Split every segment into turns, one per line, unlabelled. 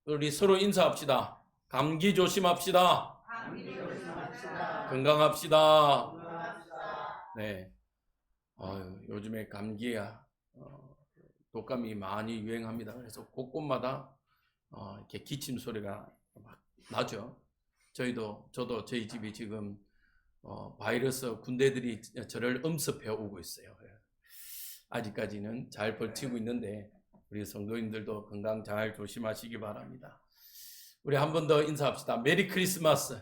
우리 서로 인사합시다. 감기 조심합시다. 건강합시다. 네. 요즘에 감기야 독감이 많이 유행합니다. 그래서 곳곳마다 이렇게 기침 소리가 막 나죠. 저도 저희 집이 지금 바이러스 군대들이 저를 엄습해 오고 있어요. 아직까지는 잘 버티고 있는데 우리 성도님들도 건강 잘 조심하시기 바랍니다. 우리 한 번 더 인사합시다. 메리 크리스마스.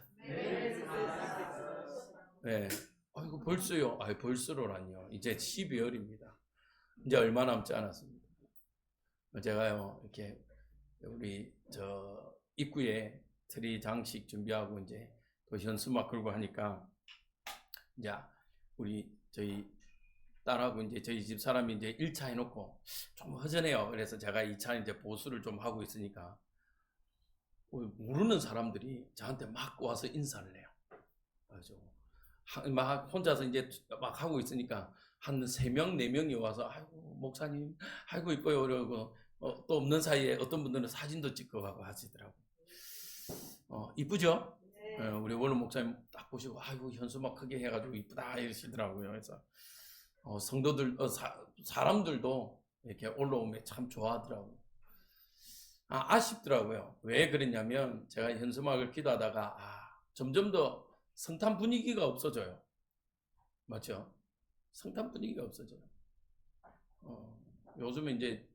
네. 아이고 벌써요. 벌써로란요. 이제 12월입니다. 이제 얼마 남지 않았습니다. 제가요 이렇게 우리 저 입구에 트리 장식 준비하고 이제 또 현수막 걸고 하니까 이제 저희 딸하고 이제 저희 집 사람이 이제 1차 해놓고 좀 허전해요. 그래서 제가 2차 이제 보수를 좀 하고 있으니까 모르는 사람들이 저한테 막 와서 인사를 해요. 그래서 막 혼자서 이제 막 하고 있으니까 한 3명, 4명이 와서 아이고 목사님 아이고 이뻐요 그러고 또 없는 사이에 어떤 분들은 사진도 찍고 가고 하시더라고요. 이쁘죠? 네. 우리 원로 목사님 딱 보시고 아이고 현수막 크게 해가지고 이쁘다 이러시더라고요. 그래서 성도들 사람들도 이렇게 올라오면 참 좋아하더라고요. 아쉽더라고요. 왜 그랬냐면 제가 현수막을 기도하다가 점점 더 성탄 분위기가 없어져요. 맞죠? 성탄 분위기가 없어져요. 요즘에 이제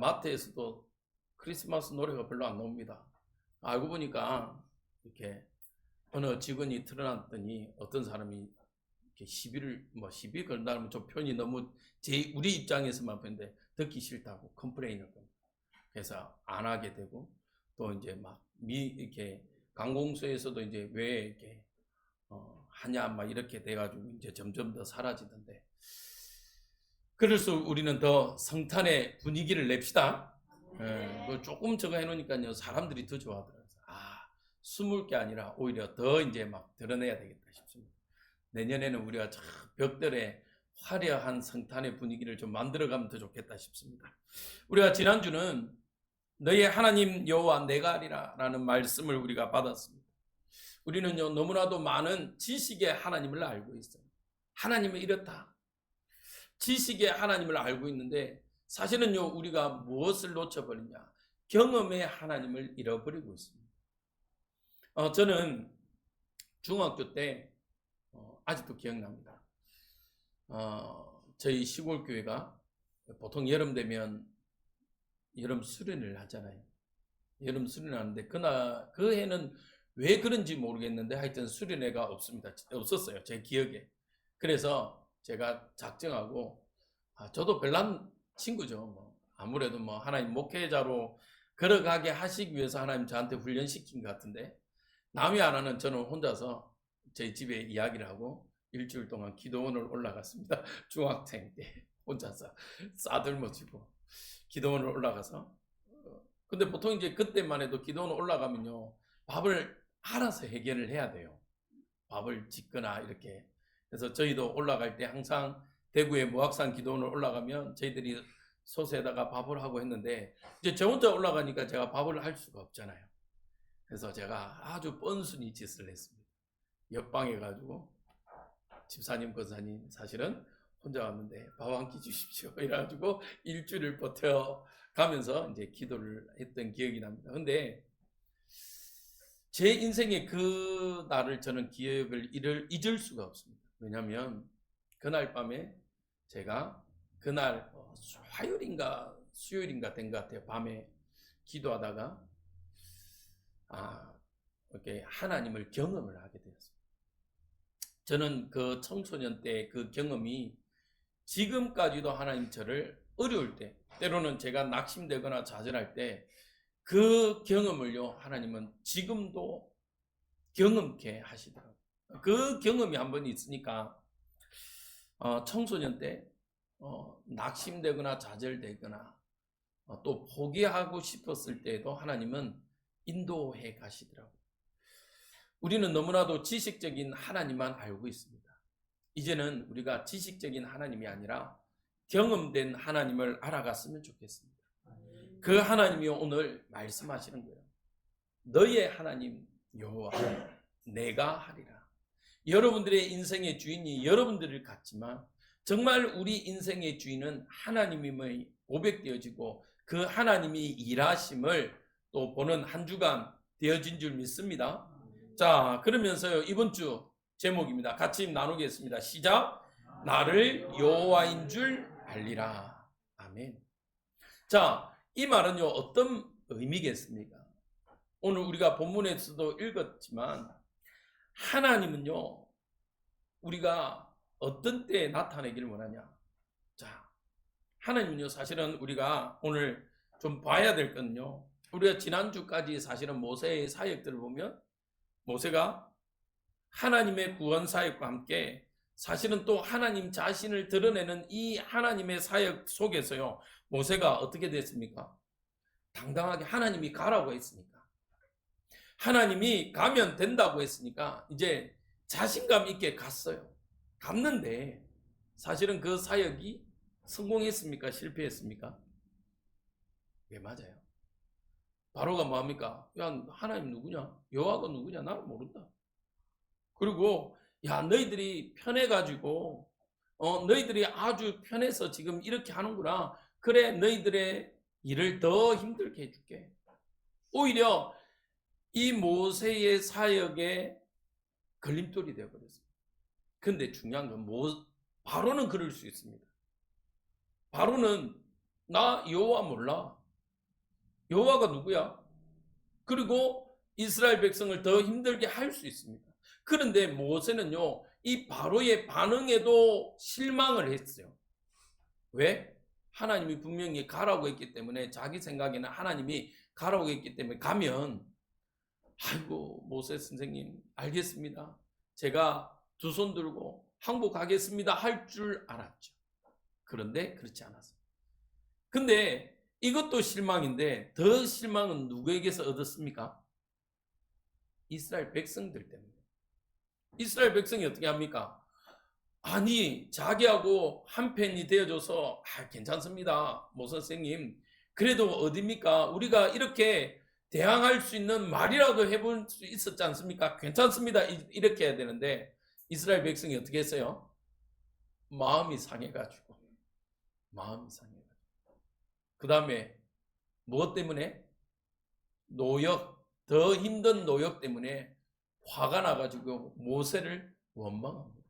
마트에서도 크리스마스 노래가 별로 안 나옵니다. 알고 보니까 이렇게 어느 직원이 틀어놨더니 어떤 사람이 이렇게 시비 걸다면 좀 표현이 너무 우리 입장에서만 보는데 듣기 싫다고 컴플레인을 겁니다. 그래서 안 하게 되고 또 이제 이렇게 관공서에서도 이제 왜 이렇게 하냐 막 이렇게 돼가지고 이제 점점 더 사라지던데. 그래서 우리는 더 성탄의 분위기를 냅시다. 조금 저거 해놓으니까요 사람들이 더 좋아하더라고요. 숨을 게 아니라 오히려 더 이제 막 드러내야 되겠다 싶습니다. 내년에는 우리가 벽들에 화려한 성탄의 분위기를 좀 만들어가면 더 좋겠다 싶습니다. 우리가 지난주는 너의 하나님 여호와 내가 아니라 라는 말씀을 우리가 받았습니다. 우리는요 너무나도 많은 지식의 하나님을 알고 있어요. 하나님은 이렇다. 지식의 하나님을 알고 있는데 사실은요 우리가 무엇을 놓쳐버리냐? 경험의 하나님을 잃어버리고 있습니다. 저는 중학교 때 아직도 기억납니다. 저희 시골 교회가 보통 여름 되면 여름 수련을 하잖아요. 여름 수련을 하는데 그 해는 왜 그런지 모르겠는데 하여튼 수련회가 없었어요. 제 기억에. 그래서 제가 작정하고 저도 별난 친구죠. 아무래도 하나님 목회자로 걸어가게 하시기 위해서 하나님 저한테 훈련시킨 것 같은데 남이 안 하는 저는 혼자서 저희 집에 이야기를 하고 일주일 동안 기도원을 올라갔습니다. 중학생 때 혼자서 싸들머지고 기도원을 올라가서 근데 보통 이제 그때만 해도 기도원을 올라가면요 밥을 알아서 해결을 해야 돼요. 밥을 짓거나 이렇게. 그래서 저희도 올라갈 때 항상 대구의 무학산 기도원을 올라가면 저희들이 솥에다가 밥을 하고 했는데 이제 저 혼자 올라가니까 제가 밥을 할 수가 없잖아요. 그래서 제가 아주 뻔순이 짓을 했습니다. 옆방에 가지고 집사님, 권사님 사실은 혼자 왔는데 밥 한 끼 주십시오. 이래가지고 일주일을 버텨가면서 이제 기도를 했던 기억이 납니다. 근데 제 인생의 그 날을 저는 기억을 잊을 수가 없습니다. 왜냐하면 그날 밤에 제가 그날 화요일인가 수요일인가 된 것 같아요. 밤에 기도하다가 이렇게 하나님을 경험을 하게 되었습니다. 저는 그 청소년 때 그 경험이 지금까지도 하나님 저를 어려울 때 때로는 제가 낙심되거나 좌절할 때 그 경험을요 하나님은 지금도 경험케 하시더라고요. 그 경험이 한 번 있으니까 청소년 때 낙심되거나 좌절되거나 또 포기하고 싶었을 때에도 하나님은 인도해 가시더라고요. 우리는 너무나도 지식적인 하나님만 알고 있습니다. 이제는 우리가 지식적인 하나님이 아니라 경험된 하나님을 알아갔으면 좋겠습니다. 그 하나님이 오늘 말씀하시는 거예요. 너희의 하나님 여호와 내가 하리라. 여러분들의 인생의 주인이 여러분들을 갖지만 정말 우리 인생의 주인은 하나님임의 고백되어지고 그 하나님이 일하심을 또 보는 한 주간 되어진 줄 믿습니다. 자, 그러면서요, 이번 주 제목입니다. 같이 나누겠습니다. 시작. 나를 여호와인 줄 알리라. 아멘. 자, 이 말은요, 어떤 의미겠습니까? 오늘 우리가 본문에서도 읽었지만 하나님은요, 우리가 어떤 때에 나타내기를 원하냐? 자, 하나님은요, 사실은 우리가 오늘 좀 봐야 될 건요, 우리가 지난주까지 사실은 모세의 사역들을 보면 모세가 하나님의 구원 사역과 함께 사실은 또 하나님 자신을 드러내는 이 하나님의 사역 속에서요, 모세가 어떻게 됐습니까? 당당하게 하나님이 가라고 했으니까, 하나님이 가면 된다고 했으니까 이제 자신감 있게 갔어요. 갔는데 사실은 그 사역이 성공했습니까? 실패했습니까? 예, 맞아요. 바로가 뭐합니까? 야, 하나님 누구냐? 여호와가 누구냐? 나는 모른다. 그리고 야, 너희들이 편해가지고 너희들이 아주 편해서 지금 이렇게 하는구나. 그래, 너희들의 일을 더 힘들게 해줄게. 오히려 이 모세의 사역에 걸림돌이 되어버렸어요. 근데 중요한 건 바로는 그럴 수 있습니다. 바로는 나 여호와 몰라. 여호와가 누구야? 그리고 이스라엘 백성을 더 힘들게 할 수 있습니다. 그런데 모세는요, 이 바로의 반응에도 실망을 했어요. 왜? 하나님이 분명히 가라고 했기 때문에, 자기 생각에는 하나님이 가라고 했기 때문에 가면, 아이고 모세 선생님 알겠습니다, 제가 두 손 들고 항복하겠습니다 할 줄 알았죠. 그런데 그렇지 않았어요. 근데 이것도 실망인데 더 실망은 누구에게서 얻었습니까? 이스라엘 백성들 때문에. 이스라엘 백성이 어떻게 합니까? 아니, 자기하고 한편이 되어줘서 괜찮습니다 모세 선생님, 그래도 어딥니까? 우리가 이렇게 대항할 수 있는 말이라도 해볼 수 있었지 않습니까? 괜찮습니다 이렇게 해야 되는데 이스라엘 백성이 어떻게 했어요? 마음이 상해가지고 그 다음에 무엇 때문에? 노역, 더 힘든 노역 때문에 화가 나가지고 모세를 원망합니다.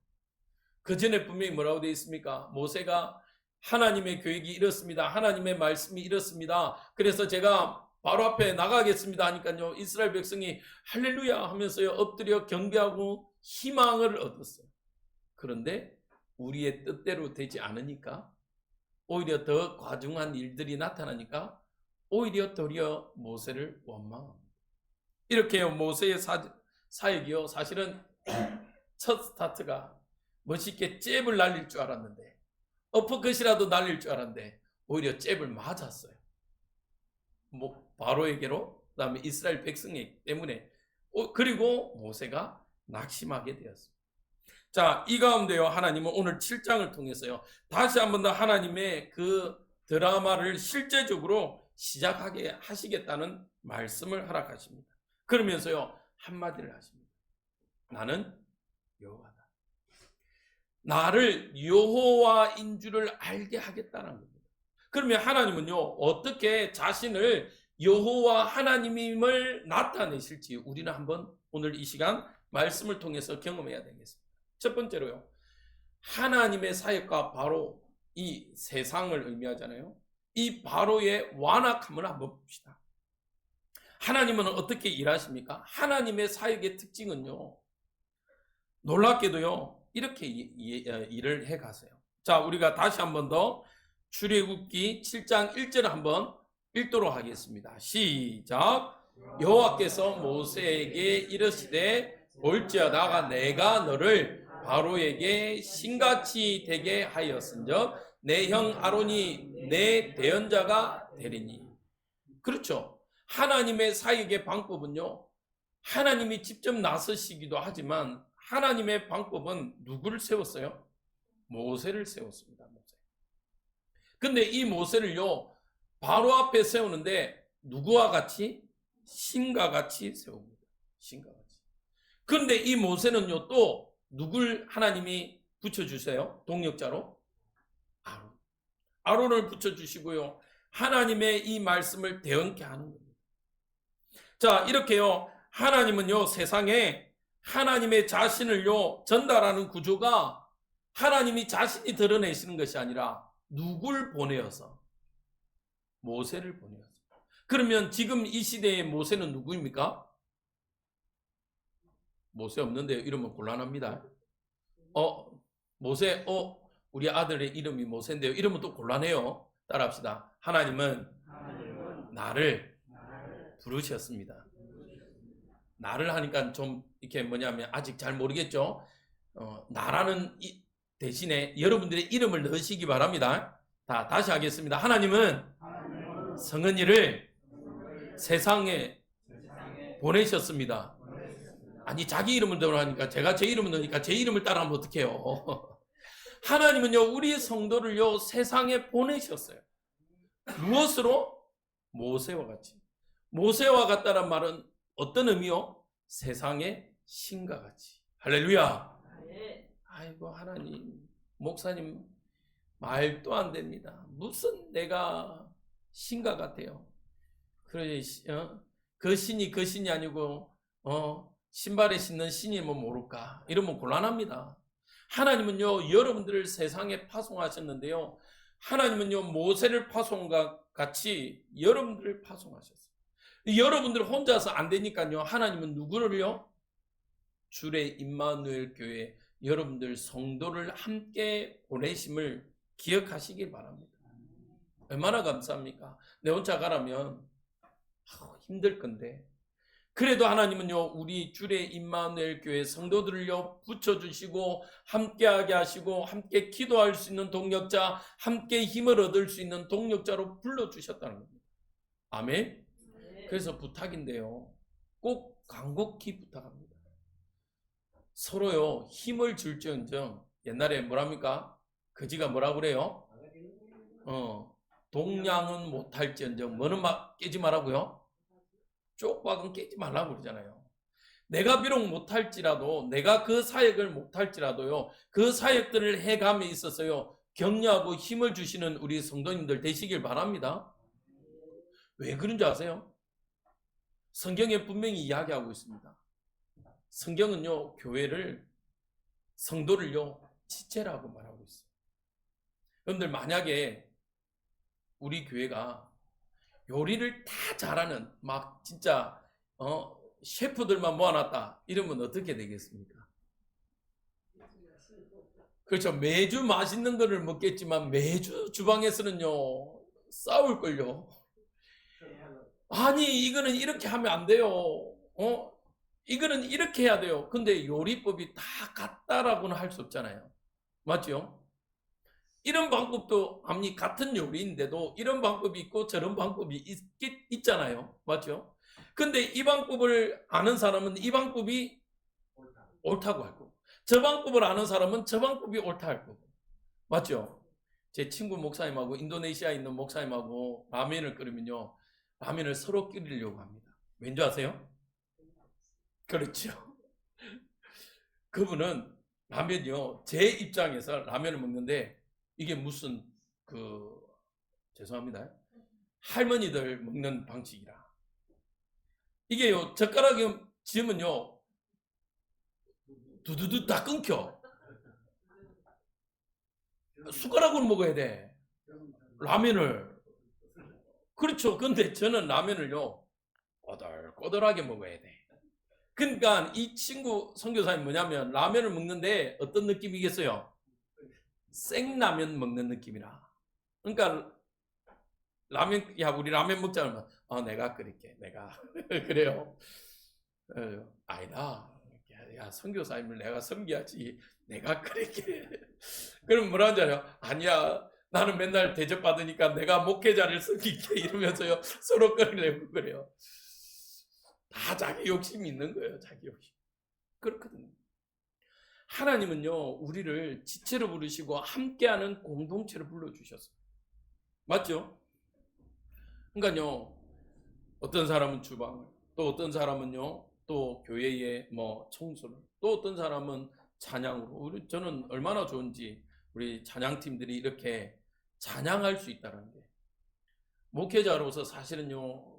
그 전에 분명히 뭐라고 되어 있습니까? 모세가 하나님의 계획이 이렇습니다, 하나님의 말씀이 이렇습니다, 그래서 제가 바로 앞에 나가겠습니다 하니까요, 이스라엘 백성이 할렐루야 하면서요 엎드려 경배하고 희망을 얻었어요. 그런데 우리의 뜻대로 되지 않으니까, 오히려 더 과중한 일들이 나타나니까 오히려 도리어 모세를 원망합니다. 이렇게 모세의 사역이요, 사실은 첫 스타트가 멋있게 잽을 날릴 줄 알았는데, 어퍼컷이라도 날릴 줄 알았는데 오히려 잽을 맞았어요. 바로에게로, 그 다음에 이스라엘 백성에게 때문에, 그리고 모세가 낙심하게 되었습니다. 자, 이 가운데요, 하나님은 오늘 7장을 통해서요 다시 한 번 더 하나님의 그 드라마를 실제적으로 시작하게 하시겠다는 말씀을 허락하십니다. 그러면서요 한마디를 하십니다. 나는 여호와다. 나를 여호와인 줄을 알게 하겠다는 겁니다. 그러면 하나님은요 어떻게 자신을 여호와 하나님임을 나타내실지 우리는 한번 오늘 이 시간 말씀을 통해서 경험해야 되겠습니다. 첫 번째로요, 하나님의 사역과 바로 이 세상을 의미하잖아요. 이 바로의 완악함을 한번 봅시다. 하나님은 어떻게 일하십니까? 하나님의 사역의 특징은요, 놀랍게도요 이렇게 일을 해가세요. 자, 우리가 다시 한번 더 출애굽기 7장 1절을 한번 읽도록 하겠습니다. 시작. 여호와께서 모세에게 이르시되 볼지어다 내가 너를 바로에게 신같이 되게 하였은즉 내 형 아론이 내 대언자가 되리니. 그렇죠. 하나님의 사역의 방법은요, 하나님이 직접 나서시기도 하지만 하나님의 방법은 누구를 세웠어요? 모세를 세웠습니다. 모세. 근데 이 모세를요 바로 앞에 세우는데 누구와 같이? 신과 같이 세웁니다. 신과 같이. 그런데 이 모세는요, 또 누굴 하나님이 붙여주세요? 동력자로? 아론. 아론을 붙여주시고요, 하나님의 이 말씀을 대언케 하는 겁니다. 자, 이렇게요, 하나님은요, 세상에 하나님의 자신을요, 전달하는 구조가 하나님이 자신이 드러내시는 것이 아니라 누굴 보내어서? 모세를 보내어서. 그러면 지금 이 시대의 모세는 누구입니까? 모세 없는데요. 이름은 곤란합니다. 모세, 우리 아들의 이름이 모세인데요. 이름은 또 곤란해요. 따라합시다. 하나님은 나를 부르셨습니다. 나를 하니까 좀 이렇게 뭐냐면 아직 잘 모르겠죠. 나라는 대신에 여러분들의 이름을 넣으시기 바랍니다. 다시 하겠습니다. 하나님은 성은이를 세상에 보내셨습니다. 아니, 자기 이름을 넣으라니까 제가 제 이름을 넣으니까 제 이름을 따라하면 어떡해요. 하나님은요, 우리 성도를요, 세상에 보내셨어요. 무엇으로? 모세와 같이. 모세와 같다는 말은 어떤 의미요? 세상의 신과 같이. 할렐루야. 아이고, 하나님, 목사님 말도 안 됩니다. 무슨 내가 신과 같아요. 그 신이 그 신이 아니고 신발에 신는 신이면 모를까? 이러면 곤란합니다. 하나님은요, 여러분들을 세상에 파송하셨는데요, 하나님은요, 모세를 파송과 같이 여러분들을 파송하셨어요. 여러분들 혼자서 안 되니까요, 하나님은 누구를요? 주의 임마누엘 교회 여러분들 성도를 함께 보내심을 기억하시길 바랍니다. 얼마나 감사합니까? 내 혼자 가라면 힘들 건데, 그래도 하나님은요, 우리 주의 임마누엘 교회 성도들을요, 붙여주시고 함께하게 하시고 함께 기도할 수 있는 동력자, 함께 힘을 얻을 수 있는 동력자로 불러주셨다는 겁니다. 아멘. 그래서 부탁인데요, 꼭 간곡히 부탁합니다. 서로요, 힘을 줄지언정. 옛날에 뭐랍니까? 그지가 뭐라 그래요? 동량은 못할지언정. 뭐는 막 깨지 말라고요? 쪽박은 깨지 말라고 그러잖아요. 내가 비록 못할지라도, 내가 그 사역을 못할지라도요, 그 사역들을 해감에 있어서요, 격려하고 힘을 주시는 우리 성도님들 되시길 바랍니다. 왜 그런지 아세요? 성경에 분명히 이야기하고 있습니다. 성경은요, 교회를, 성도를요, 지체라고 말하고 있어요. 여러분들, 만약에 우리 교회가 요리를 다 잘하는 막 진짜 셰프들만 모아놨다 이러면 어떻게 되겠습니까? 그렇죠. 매주 맛있는 거를 먹겠지만 매주 주방에서는요, 싸울걸요. 아니, 이거는 이렇게 하면 안 돼요. 이거는 이렇게 해야 돼요. 근데 요리법이 다 같다라고는 할 수 없잖아요. 맞죠? 이런 방법도 아니, 같은 요리인데도 이런 방법이 있고 저런 방법이 있잖아요. 맞죠? 근데 이 방법을 아는 사람은 이 방법이 옳다고 할 거고, 저 방법을 아는 사람은 저 방법이 옳다 할 거고. 맞죠? 제 친구 목사님하고 인도네시아에 있는 목사님하고 라면을 끓이면요, 라면을 서로 끓이려고 합니다. 왠지 아세요? 그렇죠. 그분은 라면이요, 제 입장에서 라면을 먹는데 이게 무슨 죄송합니다, 할머니들 먹는 방식이라. 이게요, 젓가락이 지으면요, 두두두 다 끊겨. 숟가락으로 먹어야 돼, 라면을. 그렇죠. 근데 저는 라면을요, 꼬들꼬들하게 먹어야 돼. 그러니까 이 친구 선교사님 뭐냐면, 라면을 먹는데 어떤 느낌이겠어요? 생라면 먹는 느낌이라. 그러니까 라면, 야, 우리 라면 먹자 그러면 내가 끓일게, 내가. 그래요. 아니다, 야, 선교사님을 내가 섬겨야지, 내가 끓일게. 그럼 뭐라 하잖아요. 아니야, 나는 맨날 대접받으니까 내가 목회자를 섬길게, 이러면서요, 서로 끓이려고 그래요. 다 자기 욕심이 있는 거예요. 자기 욕심. 그렇거든요. 하나님은요, 우리를 지체로 부르시고 함께하는 공동체로 불러주셨어요. 맞죠? 그러니까요, 어떤 사람은 주방을, 또 어떤 사람은요, 또 교회의 뭐 청소를, 또 어떤 사람은 찬양으로. 저는 얼마나 좋은지 우리 찬양팀들이 이렇게 찬양할 수 있다는 게, 목회자로서 사실은요,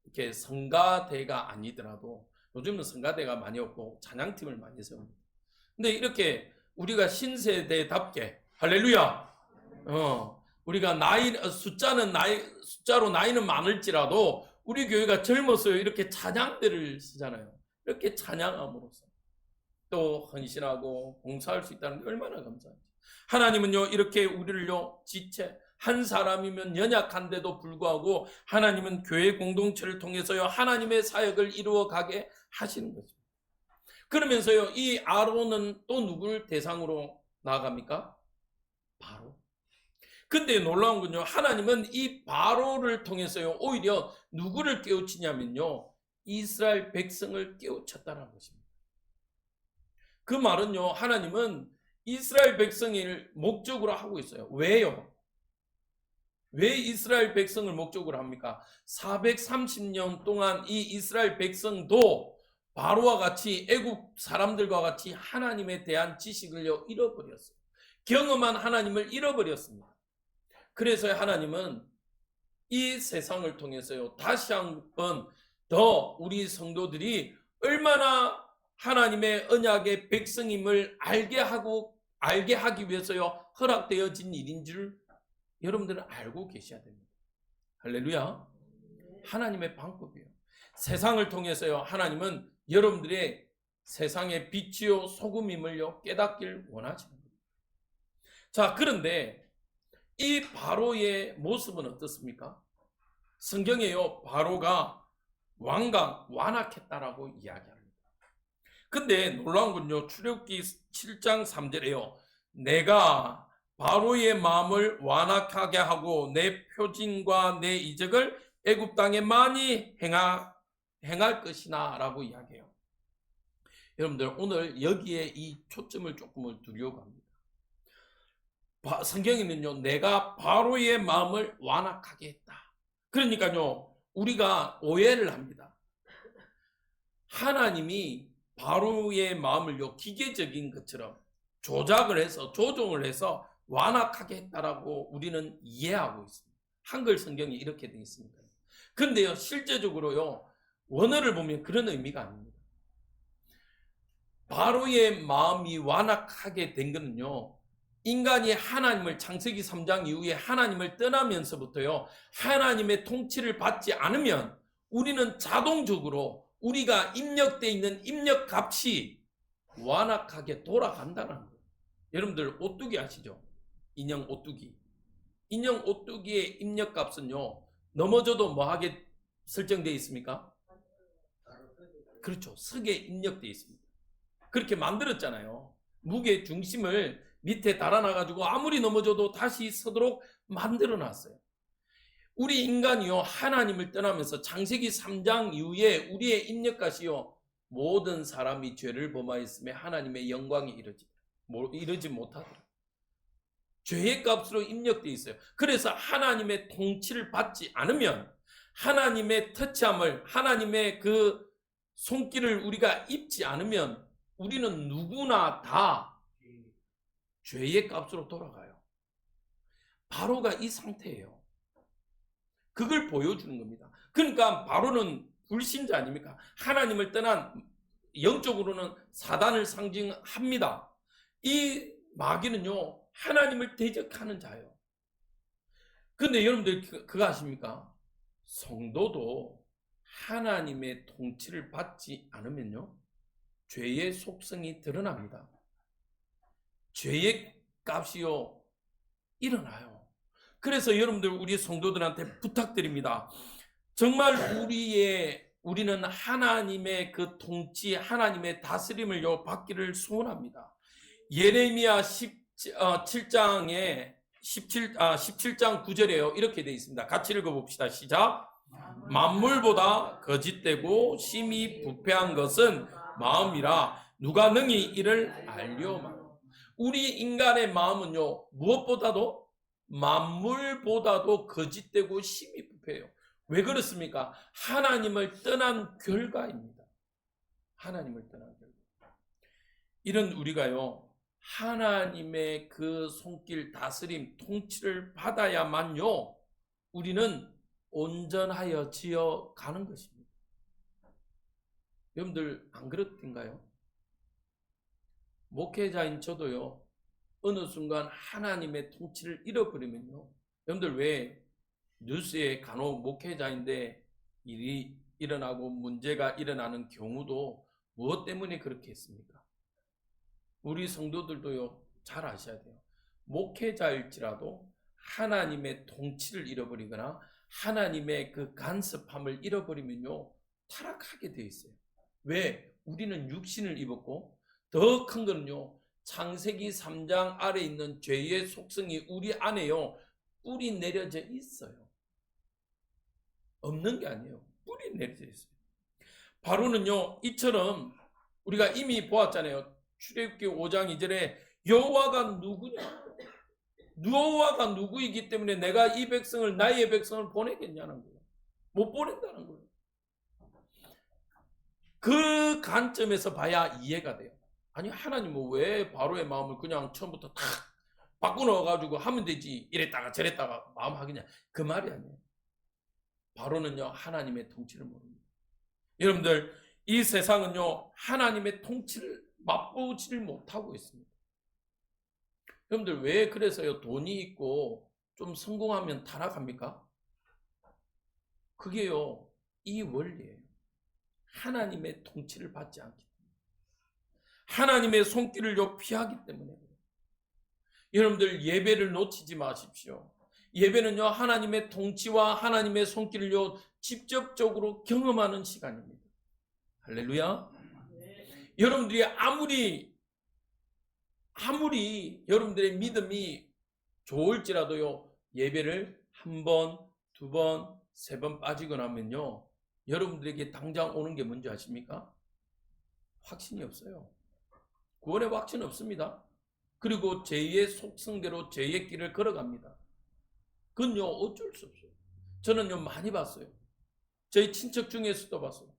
이렇게 성가대가 아니더라도 요즘은 성가대가 많이 없고 찬양팀을 많이 세웁니다. 근데 이렇게 우리가 신세대답게 할렐루야, 우리가 숫자로 나이는 많을지라도 우리 교회가 젊어서 이렇게 찬양대를 쓰잖아요. 이렇게 찬양함으로써 또 헌신하고 봉사할 수 있다는 게 얼마나 감사한지. 하나님은요, 이렇게 우리를요, 지체 한 사람이면 연약한데도 불구하고 하나님은 교회 공동체를 통해서요, 하나님의 사역을 이루어 가게 하시는 거죠. 그러면서요, 이 아론은 또 누굴 대상으로 나아갑니까? 바로. 근데 놀라운 건요, 하나님은 이 바로를 통해서요, 오히려 누구를 깨우치냐면요, 이스라엘 백성을 깨우쳤다는 것입니다. 그 말은요, 하나님은 이스라엘 백성을 목적으로 하고 있어요. 왜요? 왜 이스라엘 백성을 목적으로 합니까? 430년 동안 이 이스라엘 백성도 바로와 같이 애국 사람들과 같이 하나님에 대한 지식을요, 잃어버렸어요. 경험한 하나님을 잃어버렸습니다. 그래서 하나님은 이 세상을 통해서요, 다시 한번 더 우리 성도들이 얼마나 하나님의 언약의 백성임을 알게 하기 위해서요, 허락되어진 일인 줄 여러분들은 알고 계셔야 됩니다. 할렐루야. 하나님의 방법이에요. 세상을 통해서요, 하나님은 여러분들의 세상의 빛이요 소금임을요 깨닫길 원하시는 거예요. 자, 그런데 이 바로의 모습은 어떻습니까? 성경에요, 바로가 완악했다라고 이야기합니다. 근데 놀라운 건요, 출애굽기 7장 3절에요, 내가 바로의 마음을 완악하게 하고 내 표징과 내 이적을 애굽 땅에 많이 행할 것이나 라고 이야기해요. 여러분들, 오늘 여기에 이 초점을 조금을 두려고 합니다. 성경에는요, 내가 바로의 마음을 완악하게 했다. 그러니까요, 우리가 오해를 합니다. 하나님이 바로의 마음을요, 기계적인 것처럼 조종을 해서 완악하게 했다라고 우리는 이해하고 있습니다. 한글 성경이 이렇게 되어 있습니다. 그런데요, 실제적으로요, 원어를 보면 그런 의미가 아닙니다. 바로의 마음이 완악하게 된 것은요, 인간이 하나님을, 창세기 3장 이후에 하나님을 떠나면서부터요, 하나님의 통치를 받지 않으면 우리는 자동적으로 우리가 입력되어 있는 입력값이 완악하게 돌아간다는 거예요. 여러분들 오뚜기 아시죠? 인형 오뚜기. 인형 오뚜기의 입력값은요, 넘어져도 뭐하게 설정되어 있습니까? 그렇죠. 석에 입력되어 있습니다. 그렇게 만들었잖아요. 무게 중심을 밑에 달아놔가지고 아무리 넘어져도 다시 서도록 만들어놨어요. 우리 인간이요, 하나님을 떠나면서 창세기 3장 이후에 우리의 입력값이요, 모든 사람이 죄를 범하였으며 하나님의 영광이 이르지 못하더라. 죄의 값으로 입력되어 있어요. 그래서 하나님의 통치를 받지 않으면, 하나님의 터치함을, 하나님의 그 손길을 우리가 입지 않으면 우리는 누구나 다 죄의 값으로 돌아가요. 바로가 이 상태예요. 그걸 보여주는 겁니다. 그러니까 바로는 불신자 아닙니까? 하나님을 떠난, 영적으로는 사단을 상징합니다. 이 마귀는요, 하나님을 대적하는 자예요. 근데 여러분들 그거 아십니까? 성도도 하나님의 통치를 받지 않으면요, 죄의 속성이 드러납니다. 죄의 값이요, 일어나요. 그래서 여러분들, 우리 성도들한테 부탁드립니다. 정말 우리는 하나님의 그 통치, 하나님의 다스림을 받기를 소원합니다. 예레미야 17장 9절에요. 이렇게 되어 있습니다. 같이 읽어봅시다. 시작. 만물보다 거짓되고 심히 부패한 것은 마음이라 누가 능히 이를 알려마라. 우리 인간의 마음은요, 무엇보다도 만물보다도 거짓되고 심히 부패해요. 왜 그렇습니까? 하나님을 떠난 결과입니다. 하나님을 떠난 결과. 이런 우리가요, 하나님의 그 손길, 다스림, 통치를 받아야만요, 우리는 온전하여 지어 가는 것입니다. 여러분들 안 그렇던가요? 목회자인 저도요, 어느 순간 하나님의 통치를 잃어버리면요, 여러분들 왜 뉴스에 간혹 목회자인데 일이 일어나고 문제가 일어나는 경우도 무엇 때문에 그렇게 했습니까? 우리 성도들도요, 잘 아셔야 돼요. 목회자일지라도 하나님의 통치를 잃어버리거나 하나님의 그 간섭함을 잃어버리면요, 타락하게 돼 있어요. 왜? 우리는 육신을 입었고, 더 큰 거는요, 창세기 3장 아래 있는 죄의 속성이 우리 안에요, 뿌리 내려져 있어요. 없는 게 아니에요. 뿌리 내려져 있어요. 바로는요, 이처럼 우리가 이미 보았잖아요. 출애굽기 5장 2절에 여호와가 누구냐? 여호와가 누구이기 때문에 내가 이 백성을, 나의 백성을 보내겠냐는 거예요. 못 보낸다는 거예요. 그 관점에서 봐야 이해가 돼요. 아니, 하나님은 왜 바로의 마음을 그냥 처음부터 탁 바꿔넣어가지고 하면 되지, 이랬다가 저랬다가 마음 하겠냐, 그 말이 아니에요. 바로는요, 하나님의 통치를 모릅니다. 여러분들, 이 세상은요, 하나님의 통치를 맛보지를 못하고 있습니다. 여러분들, 왜 그래서요, 돈이 있고 좀 성공하면 타락합니까? 그게요, 이 원리예요. 하나님의 통치를 받지 않기 때문에, 하나님의 손길을 피하기 때문에. 여러분들, 예배를 놓치지 마십시오. 예배는요, 하나님의 통치와 하나님의 손길을 직접적으로 경험하는 시간입니다. 할렐루야. 네. 여러분들이 아무리 여러분들의 믿음이 좋을지라도요, 예배를 한 번, 두 번, 세 번 빠지고 나면요, 여러분들에게 당장 오는 게 뭔지 아십니까? 확신이 없어요. 구원의 확신 없습니다. 그리고 죄의 속성대로 죄의 길을 걸어갑니다. 그건요, 어쩔 수 없어요. 저는요, 많이 봤어요. 저희 친척 중에서도 봤어요.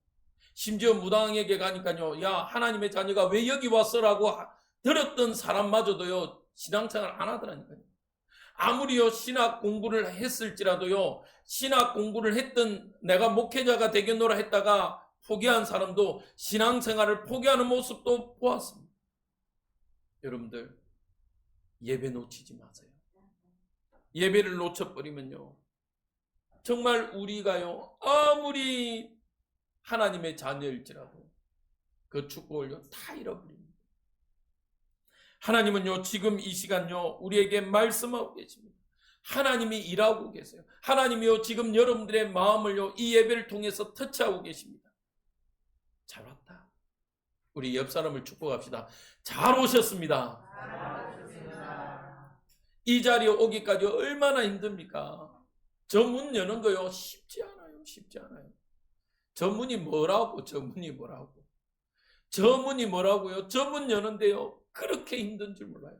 심지어 무당에게 가니까요, 야, 하나님의 자녀가 왜 여기 왔어라고 들었던 사람마저도요, 신앙생활 안 하더라니까요. 아무리요, 신학 공부를 했을지라도요, 신학 공부를 했던 내가 목회자가 되겠노라 했다가 포기한 사람도 신앙생활을 포기하는 모습도 보았습니다. 여러분들, 예배 놓치지 마세요. 예배를 놓쳐버리면요, 정말 우리가요, 아무리 하나님의 자녀일지라도 그 축복을요, 다 잃어버립니다. 하나님은요, 지금 이 시간요, 우리에게 말씀하고 계십니다. 하나님이 일하고 계세요. 하나님이요, 지금 여러분들의 마음을요, 이 예배를 통해서 터치하고 계십니다. 잘 왔다. 우리 옆 사람을 축복합시다. 잘 오셨습니다. 이 자리에 오기까지 얼마나 힘듭니까? 저 문 여는 거요, 쉽지 않아요. 쉽지 않아요. 저 문이 뭐라고, 저 문이 뭐라고. 저 문이 뭐라고요? 저 문 여는데요, 그렇게 힘든 줄 몰라요.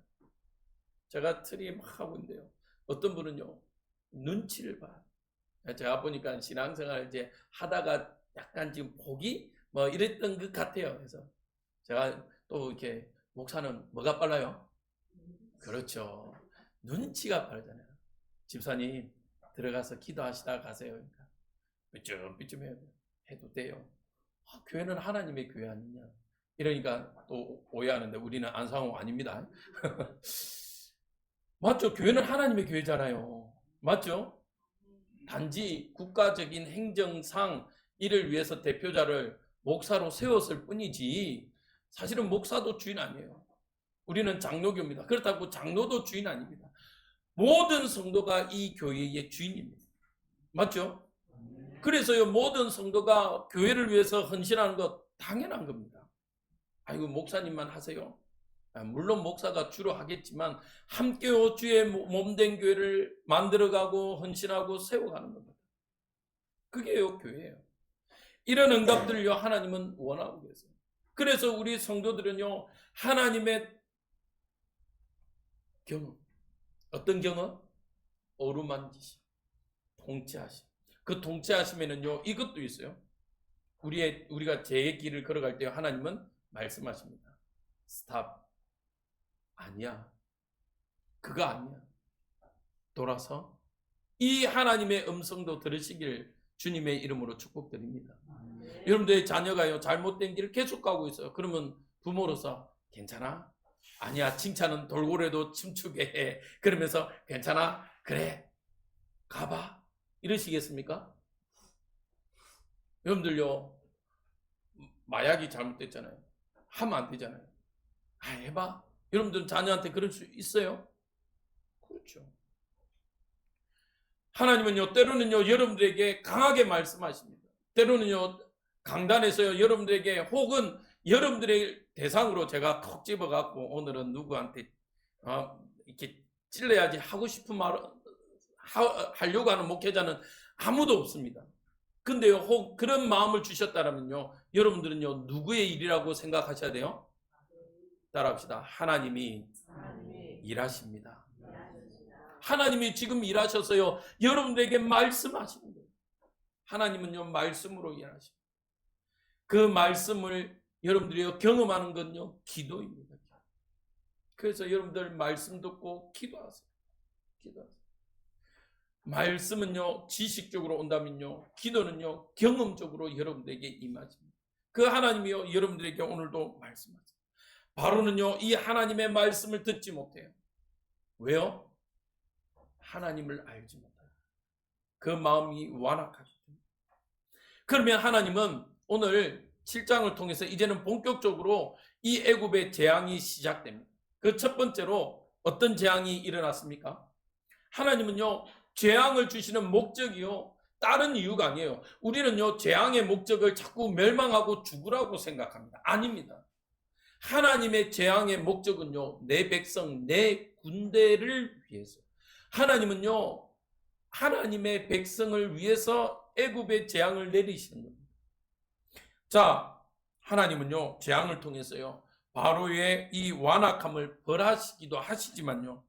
제가 트리 막 하고 있는데요, 어떤 분은요, 눈치를 봐요. 제가 보니까 신앙생활 이제 하다가 약간 지금 포기? 뭐 이랬던 것 같아요. 그래서 제가 또 이렇게, 목사는 뭐가 빨라요? 그렇죠. 눈치가 빠르잖아요. 집사님, 들어가서 기도하시다 가세요. 그러니까 삐쯤 해도 돼요. 아, 교회는 하나님의 교회 아니냐. 이러니까 또 오해하는데, 우리는 안상호 아닙니다. 맞죠? 교회는 하나님의 교회잖아요. 맞죠? 단지 국가적인 행정상 이를 위해서 대표자를 목사로 세웠을 뿐이지, 사실은 목사도 주인 아니에요. 우리는 장로교입니다. 그렇다고 장로도 주인 아닙니다. 모든 성도가 이 교회의 주인입니다. 맞죠? 그래서요, 모든 성도가 교회를 위해서 헌신하는 것 당연한 겁니다. 아이고, 목사님만 하세요. 물론 목사가 주로 하겠지만 함께 주의 몸된 교회를 만들어가고 헌신하고 세워가는 겁니다. 그게요, 교회예요. 이런 응답들을요, 하나님은 원하고 계세요. 그래서 우리 성도들은요, 하나님의 경험, 어떤 경험? 어루만지심, 통치하심. 그 통치하시면은요 이것도 있어요. 우리가 제 길을 걸어갈 때 하나님은 말씀하십니다. 스탑. 아니야. 그거 아니야. 돌아서 이 하나님의 음성도 들으시길 주님의 이름으로 축복드립니다. 여러분들의 자녀가요 잘못된 길을 계속 가고 있어요. 그러면 부모로서 괜찮아? 아니야. 칭찬은 돌고래도 춤추게 해. 그러면서 괜찮아? 그래. 가봐. 이러시겠습니까? 여러분들요 마약이 잘못됐잖아요. 하면 안 되잖아요. 해봐. 여러분들 자녀한테 그럴 수 있어요? 그렇죠. 하나님은요 때로는요 여러분들에게 강하게 말씀하십니다. 때로는요 강단에서요 여러분들에게 혹은 여러분들의 대상으로 제가 턱 집어갖고 오늘은 누구한테 이렇게 찔러야지 하고 싶은 말 하려고 하는 목회자는 아무도 없습니다. 근데요 혹 그런 마음을 주셨다면요 여러분들은요 누구의 일이라고 생각하셔야 돼요? 따라합시다. 하나님이 일하십니다. 하나님이 지금 일하셔서요 여러분들에게 말씀하시는 거예요. 하나님은요 말씀으로 일하십니다. 그 말씀을 여러분들이 경험하는 건요 기도입니다. 그래서 여러분들 말씀 듣고 기도하세요. 말씀은요 지식적으로 온다면요 기도는요 경험적으로 여러분들에게 임하십니다. 그 하나님이요 여러분들에게 오늘도 말씀하세요. 바로는요 이 하나님의 말씀을 듣지 못해요. 왜요? 하나님을 알지 못해요. 그 마음이 완악하기 때문에. 그러면 하나님은 오늘 7장을 통해서 이제는 본격적으로 이 애굽의 재앙이 시작됩니다. 그 첫 번째로 어떤 재앙이 일어났습니까? 하나님은요 재앙을 주시는 목적이요 다른 이유가 아니에요. 우리는요 재앙의 목적을 자꾸 멸망하고 죽으라고 생각합니다. 아닙니다. 하나님의 재앙의 목적은요 내 백성 내 군대를 위해서. 하나님은요 하나님의 백성을 위해서 애굽의 재앙을 내리시는 겁니다. 자, 하나님은요 재앙을 통해서요 바로의 이 완악함을 벌하시기도 하시지만요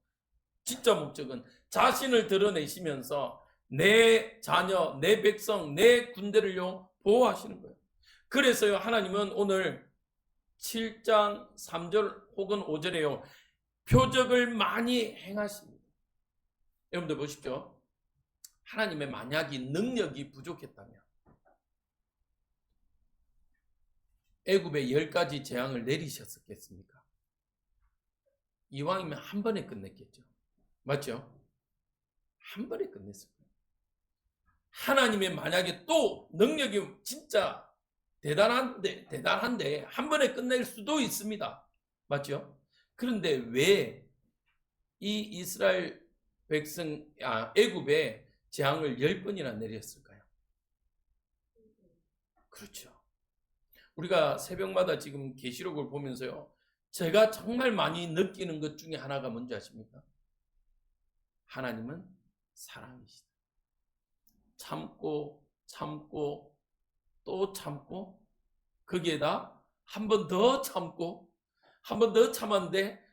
진짜 목적은 자신을 드러내시면서 내 자녀, 내 백성, 내 군대를요 보호하시는 거예요. 그래서요 하나님은 오늘 7장 3절 혹은 5절에요 표적을 많이 행하십니다. 여러분들 보십시오. 하나님의 만약이 능력이 부족했다면 애굽에 10가지 재앙을 내리셨겠습니까? 이왕이면 한 번에 끝냈겠죠. 맞죠? 한 번에 끝냈을 거예요. 하나님의 만약에 또 능력이 진짜 대단한데 한 번에 끝낼 수도 있습니다. 맞죠? 그런데 왜 이 이스라엘 백성 애굽에 재앙을 10번이나 내렸을까요? 그렇죠. 우리가 새벽마다 지금 계시록을 보면서요 제가 정말 많이 느끼는 것 중에 하나가 뭔지 아십니까? 하나님은 사랑이시다. 참고 또 참고 거기에다 한 번 더 참고 한 번 더 참았는데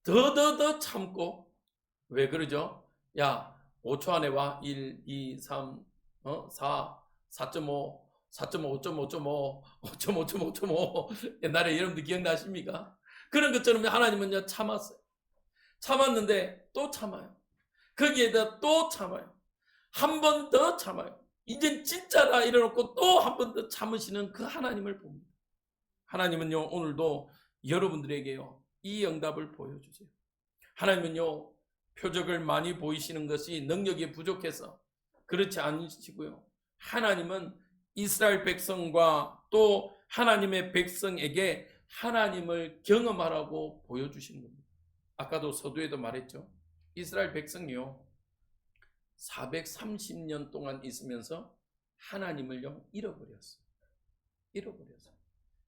더 참고. 왜 그러죠? 야 5초 안에 와. 1, 2, 3, 4, 4.5 5.5 옛날에 여러분들 기억나십니까? 그런 것처럼 하나님은요 참았어요. 참았는데 또 참아요. 거기에다 또 참아요. 한 번 더 참아요. 이젠 진짜다 이래놓고 또 한 번 더 참으시는 그 하나님을 봅니다. 하나님은요 오늘도 여러분들에게요 이 응답을 보여주세요. 하나님은요 표적을 많이 보이시는 것이 능력이 부족해서 그렇지 않으시고요. 하나님은 이스라엘 백성과 또 하나님의 백성에게 하나님을 경험하라고 보여주신 겁니다. 아까도 서두에도 말했죠. 이스라엘 백성이요 430년 동안 있으면서 하나님을요 잃어버렸어요.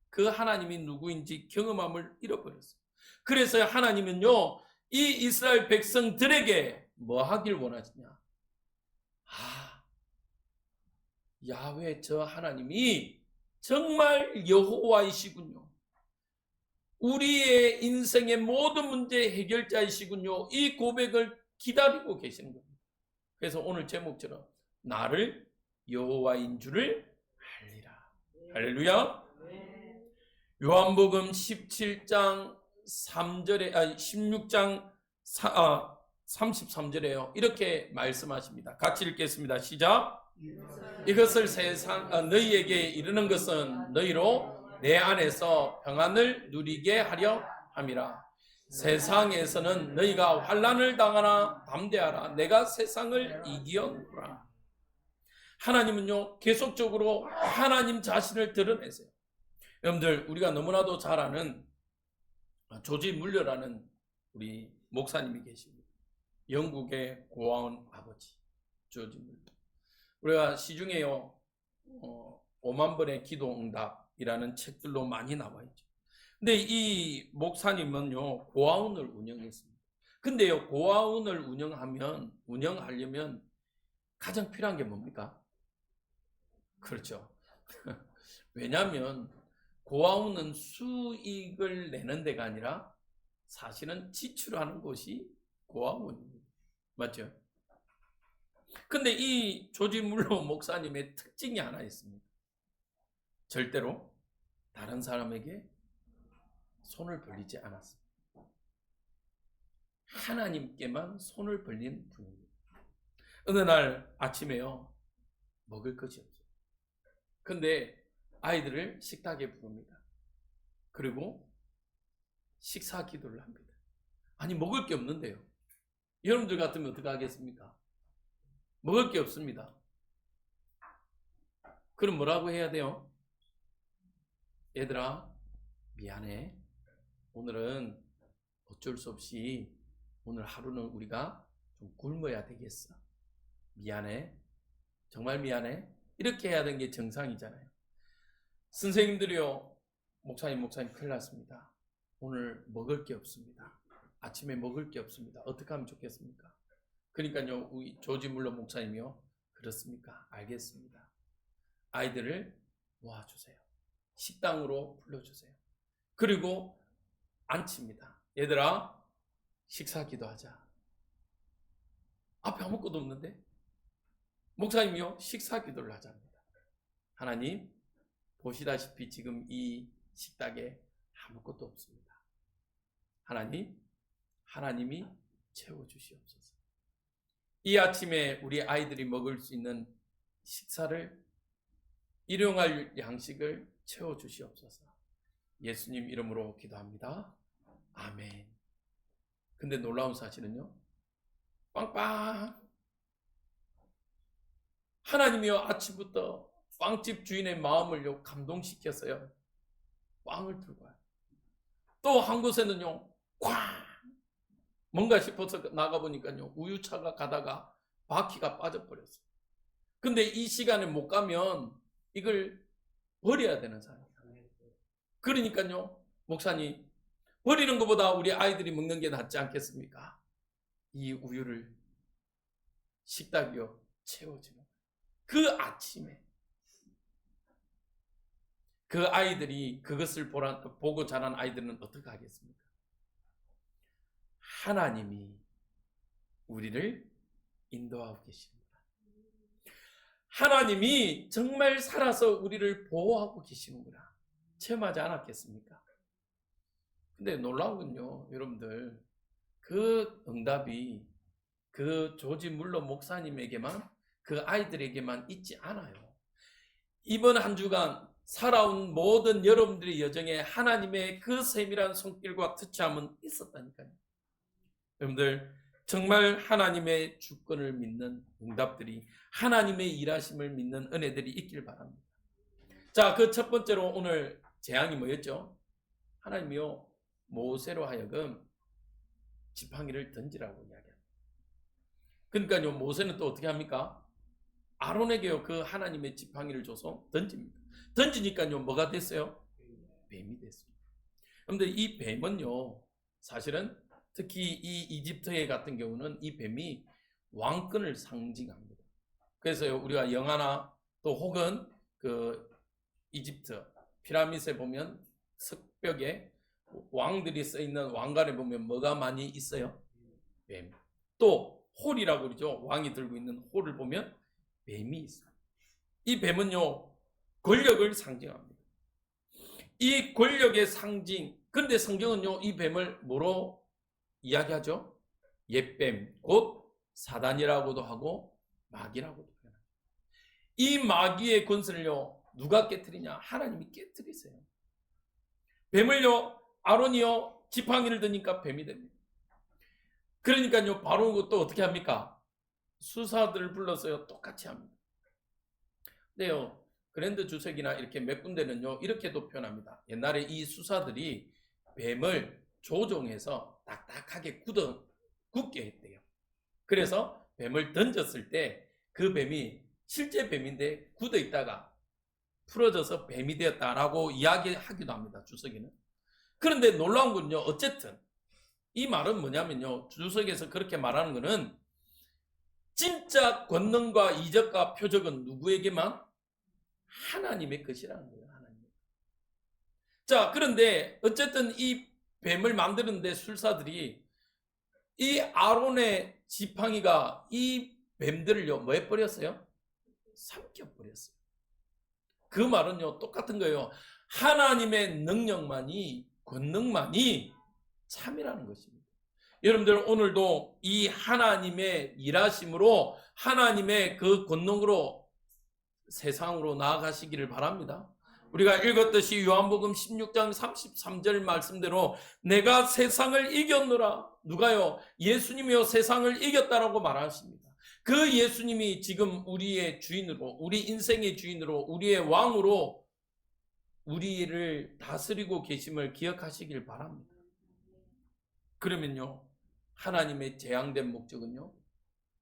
그 하나님이 누구인지 경험함을 잃어버렸어요. 그래서 하나님은요 이 이스라엘 백성들에게 뭐 하길 원하시냐? 야훼 저 하나님이 정말 여호와이시군요. 우리의 인생의 모든 문제 해결자이시군요. 이 고백을 기다리고 계시는 겁니다. 그래서 오늘 제목처럼 나를 여호와인 줄을 알리라. 할렐루야. 요한복음 17장 3절에 16장 33절에요. 이렇게 말씀하십니다. 같이 읽겠습니다. 시작. 이것을 너희에게 이르는 것은 너희로 내 안에서 평안을 누리게 하려 함이라. 세상에서는 너희가 환난을 당하나 담대하라. 내가 세상을 이기었노라. 하나님은요, 계속적으로 하나님 자신을 드러내세요. 여러분들, 우리가 너무나도 잘 아는 조지 물러라는 우리 목사님이 계십니다. 영국의 고아원 아버지 조지 물러. 우리가 시중에요 5만 번의 기도 응답이라는 책들로 많이 나와 있죠. 근데 이 목사님은요 고아원을 운영했습니다. 근데요 고아원을 운영하려면 가장 필요한 게 뭡니까? 그렇죠. 왜냐하면 고아원은 수익을 내는 데가 아니라 사실은 지출하는 곳이 고아원입니다. 맞죠? 근데 이 조지 물러 목사님의 특징이 하나 있습니다. 절대로 다른 사람에게 손을 벌리지 않았습니다. 하나님께만 손을 벌린 분입니다. 어느 날 아침에요 먹을 것이 없어요. 근데 아이들을 식탁에 부릅니다. 그리고 식사 기도를 합니다. 아니 먹을 게 없는데요. 여러분들 같으면 어떻게 하겠습니까? 먹을 게 없습니다. 그럼 뭐라고 해야 돼요? 얘들아 미안해. 오늘은 어쩔 수 없이 오늘 하루는 우리가 좀 굶어야 되겠어. 미안해. 정말 미안해. 이렇게 해야 되는 게 정상이잖아요. 선생님들이요. 목사님 큰일 났습니다. 오늘 먹을 게 없습니다. 아침에 먹을 게 없습니다. 어떻게 하면 좋겠습니까? 그러니까요. 우리 조지 물러 목사님이요. 그렇습니까? 알겠습니다. 아이들을 모아주세요. 식당으로 불러주세요. 그리고 앉힙니다. 얘들아 식사 기도하자. 앞에 아무것도 없는데 목사님이요 식사 기도를 하자입니다. 하나님 보시다시피 지금 이 식탁에 아무것도 없습니다. 하나님이 채워주시옵소서. 이 아침에 우리 아이들이 먹을 수 있는 식사를 일용할 양식을 채워주시옵소서. 예수님 이름으로 기도합니다. 아멘. 근데 놀라운 사실은요. 빵빵. 하나님이요 아침부터 빵집 주인의 마음을요 감동시켰어요. 빵을 들고 와요. 또 한 곳에는요 쾅 뭔가 싶어서 나가보니까요 우유차가 가다가 바퀴가 빠져버렸어요. 근데 이 시간에 못 가면 이걸 버려야 되는 상황이에요. 그러니까요 목사님 버리는 것보다 우리 아이들이 먹는 게 낫지 않겠습니까? 이 우유를 식탁이요 채워주는 그 아침에 그 아이들이 그것을 보고 자란 아이들은 어떻게 하겠습니까? 하나님이 우리를 인도하고 계십니다. 하나님이 정말 살아서 우리를 보호하고 계시는구나 체험하지 않았겠습니까? 근데 놀라운 건요 여러분들 그 응답이 그 조지 물러 목사님에게만 그 아이들에게만 있지 않아요. 이번 한 주간 살아온 모든 여러분들의 여정에 하나님의 그 세밀한 손길과 터치함은 있었다니까요. 여러분들 정말 하나님의 주권을 믿는 응답들이 하나님의 일하심을 믿는 은혜들이 있길 바랍니다. 자, 그 첫 번째로 오늘 재앙이 뭐였죠? 하나님이요 모세로 하여금 지팡이를 던지라고 이야기합니다. 그러니까요 모세는 또 어떻게 합니까? 아론에게요 그 하나님의 지팡이를 줘서 던집니다. 던지니까요 뭐가 됐어요? 뱀이 됐습니다. 그런데 이 뱀은요 사실은 특히 이 이집트해 같은 경우는 이 뱀이 왕권을 상징합니다. 그래서요 우리가 영화나 또 혹은 그 이집트 피라미드에 보면 석벽에 왕들이 써 있는 왕관에 보면 뭐가 많이 있어요? 뱀. 또 홀이라고 그러죠. 왕이 들고 있는 홀을 보면 뱀이 있어요. 이 뱀은요, 권력을 상징합니다. 이 권력의 상징. 그런데 성경은요, 이 뱀을 뭐로 이야기하죠? 옛뱀, 곧 사단이라고도 하고 마귀라고도 표현합니다. 이 마귀의 권세를요, 누가 깨뜨리냐? 하나님이 깨뜨리세요. 뱀을요, 아론이요, 지팡이를 드니까 뱀이 됩니다. 그러니까요, 바로 또 어떻게 합니까? 수사들을 불러서요, 똑같이 합니다. 근데요, 그랜드 주석이나 이렇게 몇 군데는요, 이렇게도 표현합니다. 옛날에 이 수사들이 뱀을 조종해서 딱딱하게 굳게 했대요. 그래서 뱀을 던졌을 때 그 뱀이 실제 뱀인데 굳어 있다가 풀어져서 뱀이 되었다라고 이야기하기도 합니다. 주석이는. 그런데 놀라운 건요, 어쨌든 이 말은 뭐냐면요, 주석에서 그렇게 말하는 거는 진짜 권능과 이적과 표적은 누구에게만? 하나님의 것이라는 거예요. 하나님. 자, 그런데 어쨌든 이 뱀을 만드는데 술사들이 이 아론의 지팡이가 이 뱀들을요, 뭐 해버렸어요? 삼켜버렸어요. 그 말은요, 똑같은 거예요. 하나님의 능력만이, 권능만이 참이라는 것입니다. 여러분들 오늘도 이 하나님의 일하심으로, 하나님의 그 권능으로 세상으로 나아가시기를 바랍니다. 우리가 읽었듯이 요한복음 16장 33절 말씀대로 내가 세상을 이겼노라. 누가요? 예수님이요 세상을 이겼다라고 말하십니다. 그 예수님이 지금 우리의 주인으로, 우리 인생의 주인으로, 우리의 왕으로 우리를 다스리고 계심을 기억하시길 바랍니다. 그러면요, 하나님의 재앙된 목적은요,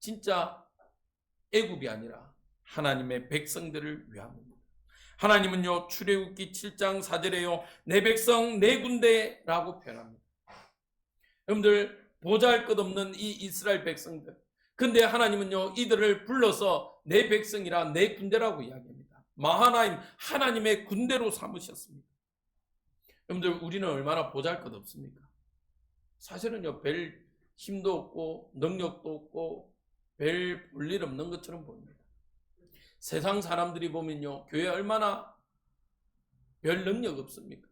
진짜 애굽이 아니라 하나님의 백성들을 위함입니다. 하나님은요, 출애굽기 7장 4절에요, 내 백성 내 군대라고 표현합니다. 여러분들, 보잘것없는 이 이스라엘 백성들, 근데 하나님은요, 이들을 불러서 내 백성이라 내 군대라고 이야기합니다. 마하나임, 하나님의 군대로 삼으셨습니다. 여러분들, 우리는 얼마나 보잘것없습니까? 사실은요, 별 힘도 없고 능력도 없고 별 볼일 없는 것처럼 보입니다. 세상 사람들이 보면요, 교회 얼마나 별 능력 없습니까?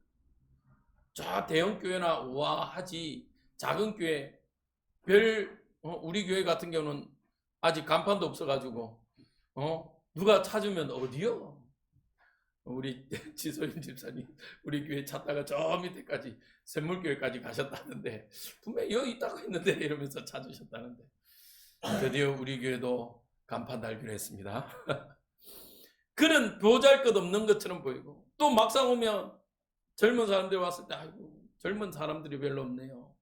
저 대형 교회나 우아하지, 작은 교회 우리 교회 같은 경우는 아직 간판도 없어가지고 누가 찾으면 어디요? 우리 지소연 집사님 우리 교회 찾다가 저 밑에까지 샘물교회까지 가셨다는데 분명히 여기 있다고 했는데 이러면서 찾으셨다는데 드디어 우리 교회도 간판 달기로 했습니다. 그는 보잘것없는 것처럼 보이고 또 막상 오면 젊은 사람들이 왔을 때 아이고 젊은 사람들이 별로 없네요.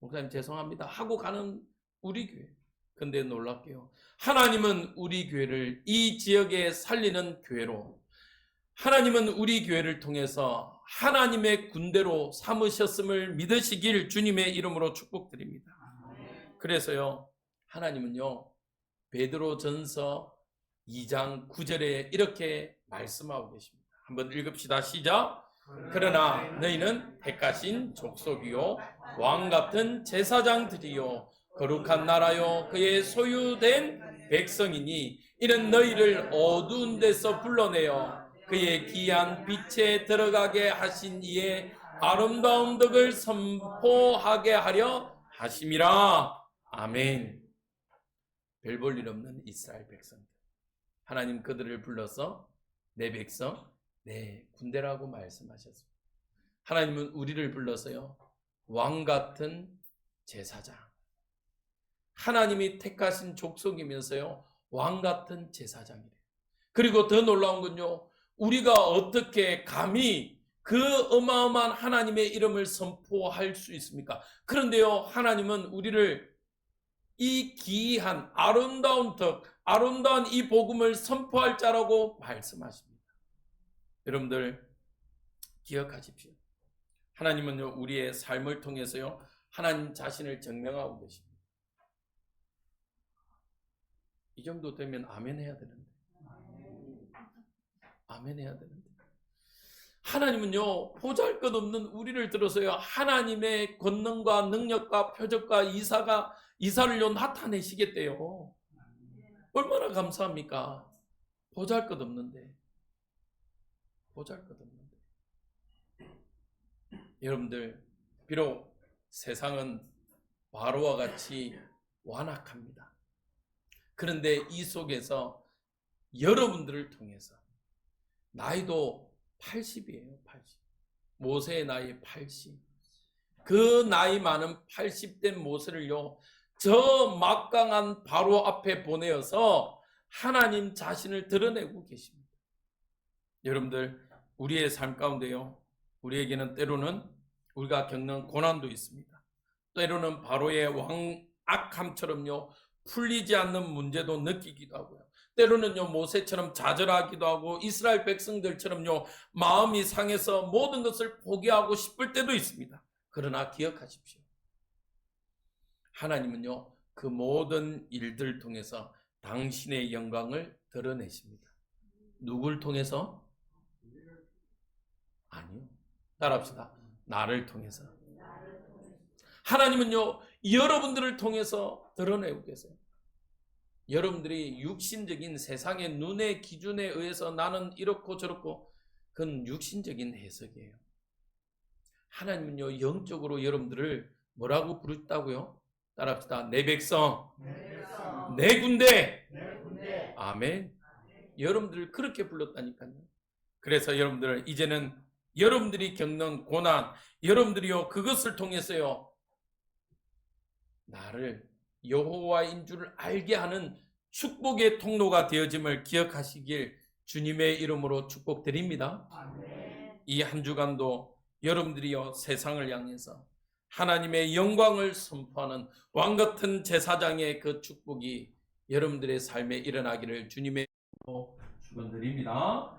목사님 죄송합니다 하고 가는 우리 교회. 근데 놀랍게요, 하나님은 우리 교회를 이 지역에 살리는 교회로, 하나님은 우리 교회를 통해서 하나님의 군대로 삼으셨음을 믿으시길 주님의 이름으로 축복드립니다. 그래서요, 하나님은요, 베드로전서 2장 9절에 이렇게 말씀하고 계십니다. 한번 읽읍시다. 시작. 그러나 너희는 택하신 족속이요 왕같은 제사장들이요 거룩한 나라요 그의 소유된 백성이니 이는 너희를 어두운 데서 불러내어 그의 귀한 빛에 들어가게 하신 이의 아름다운 덕을 선포하게 하려 하심이라. 아멘. 별 볼 일 없는 이스라엘 백성들, 하나님 그들을 불러서 내 백성 내 군대라고 말씀하셨습니다. 하나님은 우리를 불러서요, 왕같은 제사장, 하나님이 택하신 족속이면서요 왕같은 제사장이래요. 그리고 더 놀라운 건요, 우리가 어떻게 감히 그 어마어마한 하나님의 이름을 선포할 수 있습니까? 그런데요, 하나님은 우리를 이 기이한 아름다운 덕, 아름다운 이 복음을 선포할 자라고 말씀하십니다. 여러분들 기억하십시오. 하나님은요, 우리의 삶을 통해서요, 하나님 자신을 증명하고 계십니다. 이 정도 되면 아멘 해야 되는데. 아멘 해야 되는데. 하나님은요, 보잘것없는 우리를 들어서요, 하나님의 권능과 능력과 표적과 이사를요 나타내시겠대요. 얼마나 감사합니까? 보잘것없는데 여러분들, 비록 세상은 바로와 같이 완악합니다. 그런데 이 속에서 여러분들을 통해서, 나이도 80이에요. 80. 모세의 나이 80. 그 나이 많은 80된 모세를요, 저 막강한 바로 앞에 보내어서 하나님 자신을 드러내고 계십니다. 여러분들, 우리의 삶 가운데요, 우리에게는 때로는 우리가 겪는 고난도 있습니다. 때로는 바로의 왕악함처럼요, 풀리지 않는 문제도 느끼기도 하고요. 때로는요, 모세처럼 좌절하기도 하고 이스라엘 백성들처럼요, 마음이 상해서 모든 것을 포기하고 싶을 때도 있습니다. 그러나 기억하십시오. 하나님은요, 그 모든 일들을 통해서 당신의 영광을 드러내십니다. 누굴 통해서? 아니요. 따라합시다. 나를 통해서. 하나님은요, 여러분들을 통해서 드러내고 계세요. 여러분들이 육신적인 세상의 눈의 기준에 의해서 나는 이렇고 저렇고, 그건 육신적인 해석이에요. 하나님은요, 영적으로 여러분들을 뭐라고 부르셨다고요? 따라합시다. 내 백성, 내 군대. 아멘. 여러분들을 그렇게 불렀다니까요. 그래서 여러분들, 이제는 여러분들이 겪는 고난, 여러분들이요, 그것을 통해서요, 나를 여호와인 줄 알게 하는 축복의 통로가 되어짐을 기억하시길 주님의 이름으로 축복드립니다. 이 한 주간도 여러분들이요, 세상을 향해서 하나님의 영광을 선포하는 왕같은 제사장의 그 축복이 여러분들의 삶에 일어나기를 주님의 이름으로 축원드립니다.